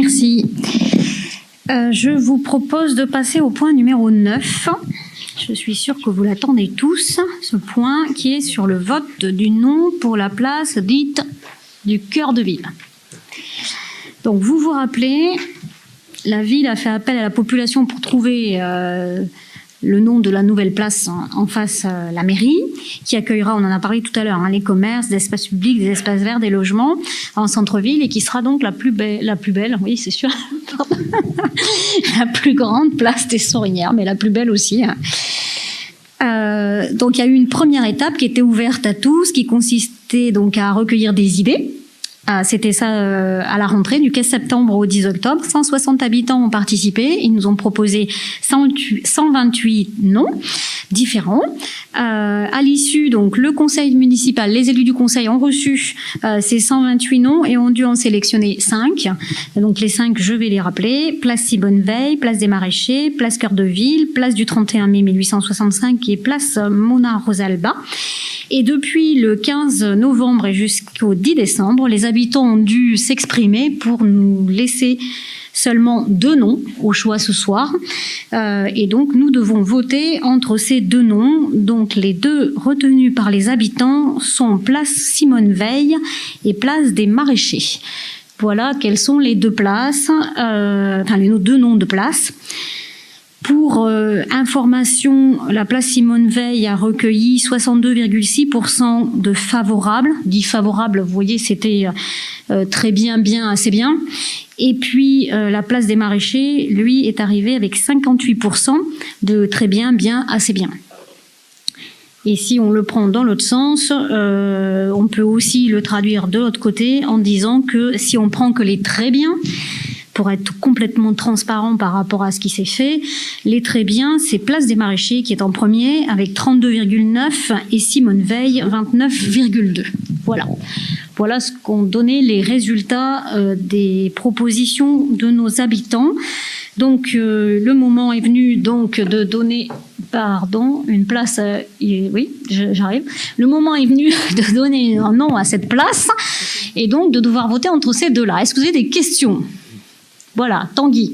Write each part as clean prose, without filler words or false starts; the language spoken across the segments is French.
Merci. Je vous propose de passer au point numéro 9. Je suis sûre que vous l'attendez tous, ce point qui est sur le vote du nom pour la place dite du cœur de ville. Donc vous vous rappelez, la ville a fait appel à la population pour trouver le nom de la nouvelle place en face la mairie, qui accueillera, on en a parlé tout à l'heure, les commerces, des espaces publics, des espaces verts, des logements en centre-ville, et qui sera donc la plus belle, oui c'est sûr, la plus grande place des Sorinières, mais la plus belle aussi. Donc il y a eu une première étape qui était ouverte à tous, qui consistait donc à recueillir des idées. C'était ça à la rentrée du 15 septembre au 10 octobre. 160 habitants ont participé. Ils nous ont proposé 128 noms différents. À l'issue, donc, le conseil municipal, les élus du conseil ont reçu ces 128 noms et ont dû en sélectionner 5. Donc les 5, je vais les rappeler. Place Simone Veil, place des Maraîchers, place Cœur de Ville, place du 31 mai 1865 et place Mona Rosalba. Et depuis le 15 novembre et jusqu'au 10 décembre, les habitants ont dû s'exprimer pour nous laisser seulement 2 noms au choix ce soir. Et donc, nous devons voter entre ces 2 noms. Donc, les 2 retenus par les habitants sont place Simone Veil et place des Maraîchers. Voilà quelles sont les 2 places, les 2 noms de places. Pour information, la place Simone Veil a recueilli 62,6% de favorables. Dit favorables, vous voyez, c'était très bien, bien, assez bien. Et puis la place des Maraîchers, lui, est arrivé avec 58% de très bien, bien, assez bien. Et si on le prend dans l'autre sens, on peut aussi le traduire de l'autre côté en disant que si on prend que les très bien, pour être complètement transparent par rapport à ce qui s'est fait, les très bien, c'est Place des Maraîchers qui est en premier avec 32,9 et Simone Veil 29,2. Voilà. Voilà ce qu'ont donné les résultats des propositions de nos habitants. Donc le moment est venu donc de donner, une place. Oui, j'arrive. Le moment est venu de donner un nom à cette place et donc de devoir voter entre ces 2-là. Est-ce que vous avez des questions ? Voilà, Tanguy.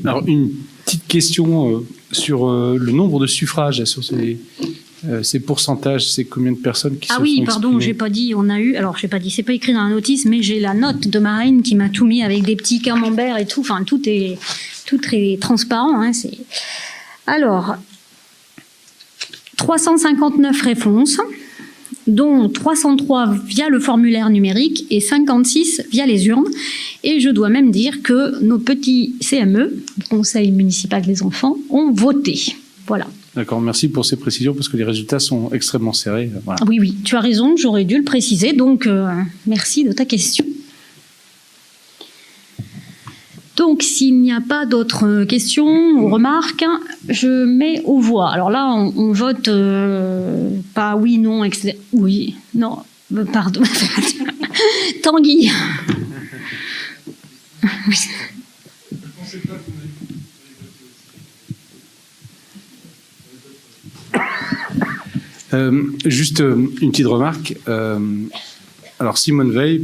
Alors, une petite question sur le nombre de suffrages, sur ces pourcentages, c'est combien de personnes qui se sont exprimées ? Ah oui, pardon, j'ai pas dit, on a eu, alors j'ai pas dit, c'est pas écrit dans la notice, mais j'ai la note de Marine qui m'a tout mis avec des petits camemberts et tout, enfin tout est transparent. Alors, 359 réponses, dont 303 via le formulaire numérique et 56 via les urnes. Et je dois même dire que nos petits CME, Conseil municipal des enfants, ont voté. Voilà. D'accord, merci pour ces précisions parce que les résultats sont extrêmement serrés. Voilà. Oui, tu as raison, j'aurais dû le préciser, donc merci de ta question. Donc, s'il n'y a pas d'autres questions ou remarques, je mets aux voix. Alors là, on vote pas oui, non, etc. Oui, non, pardon. Tanguy. Oui. Juste une petite remarque. Alors, Simone Veil,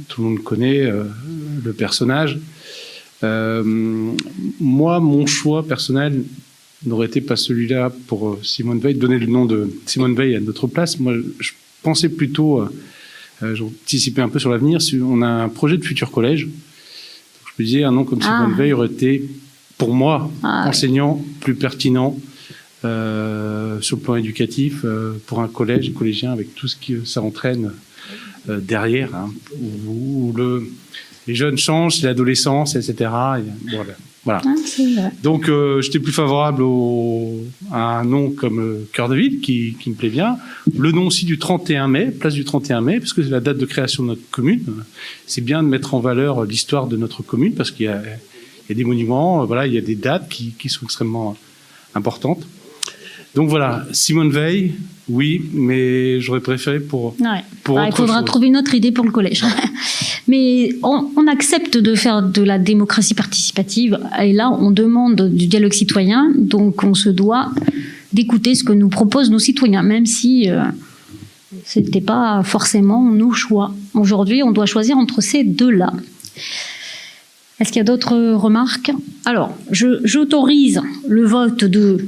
tout le monde connaît le personnage. Moi, mon choix personnel n'aurait été pas celui-là pour Simone Veil, donner le nom de Simone Veil à notre place. Moi, je pensais plutôt, j'anticipais un peu sur l'avenir, si on a un projet de futur collège. Donc, je me disais, un nom comme Simone Veil aurait été, pour moi, enseignant, plus pertinent sur le plan éducatif, pour un collège, collégien, avec tout ce que ça entraîne derrière, où les jeunes changent, c'est l'adolescence, etc. Voilà. Donc, j'étais plus favorable à un nom comme Cœur de Ville, qui me plaît bien. Le nom aussi du 31 mai, place du 31 mai, parce que c'est la date de création de notre commune. C'est bien de mettre en valeur l'histoire de notre commune, parce qu'il y a des monuments, il y a des dates qui sont extrêmement importantes. Donc voilà, Simone Veil, oui, mais j'aurais préféré pour il faudra trouver une autre idée pour le collège. Mais on accepte de faire de la démocratie participative, et là, on demande du dialogue citoyen, donc on se doit d'écouter ce que nous proposent nos citoyens, même si Ce n'était pas forcément nos choix. Aujourd'hui, on doit choisir entre ces deux-là. Est-ce qu'il y a d'autres remarques? Alors, j'autorise le vote de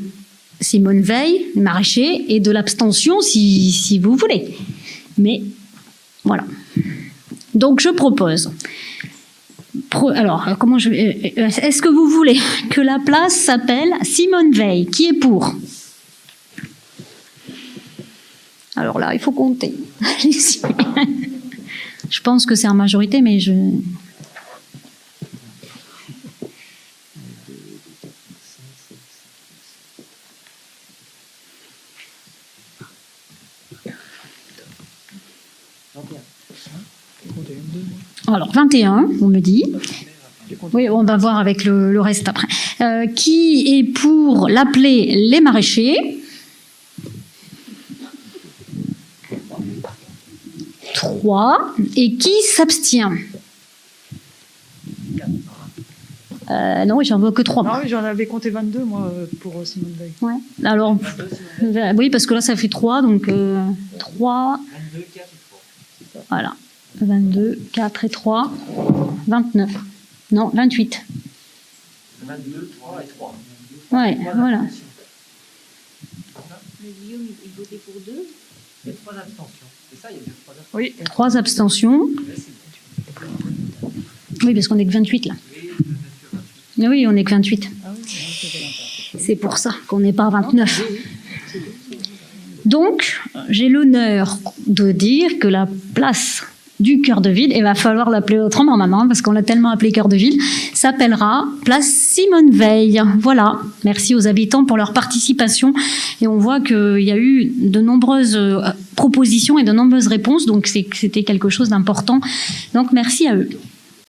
Simone Veil, les maraîchers, et de l'abstention si vous voulez. Mais voilà. Donc, je propose. Alors, est-ce que vous voulez que la place s'appelle Simone Veil? Qui est pour? Alors là, il faut compter. Je pense que c'est en majorité, mais je... Alors, 21, on me dit. Oui, on va voir avec le reste après. Qui est pour l'appeler les maraîchers? 3. Et qui s'abstient? Non, j'en vois que 3. Non, j'en avais compté 22, moi, pour Simone Veil. Ouais. Alors, oui, parce que là, ça fait 3, donc 3. 22, 4 et 3. Voilà. 22, 4 et 3. 29. Non, 28. 22, 3 et 3. Ouais, voilà. Mais Guillaume, il votait pour 2. Il y a 3 abstentions. C'est ça, il y a 3 abstentions. Oui. 3 abstentions. Oui, parce qu'on n'est que 28 là. Mais oui, on n'est que 28. C'est pour ça qu'on n'est pas à 29. Donc, j'ai l'honneur de dire que la place du Cœur de Ville, il va falloir l'appeler autrement maintenant, parce qu'on l'a tellement appelé Cœur de Ville, s'appellera place Simone Veil. Voilà. Merci aux habitants pour leur participation. Et on voit qu'il y a eu de nombreuses propositions et de nombreuses réponses, donc c'était quelque chose d'important. Donc, merci à eux.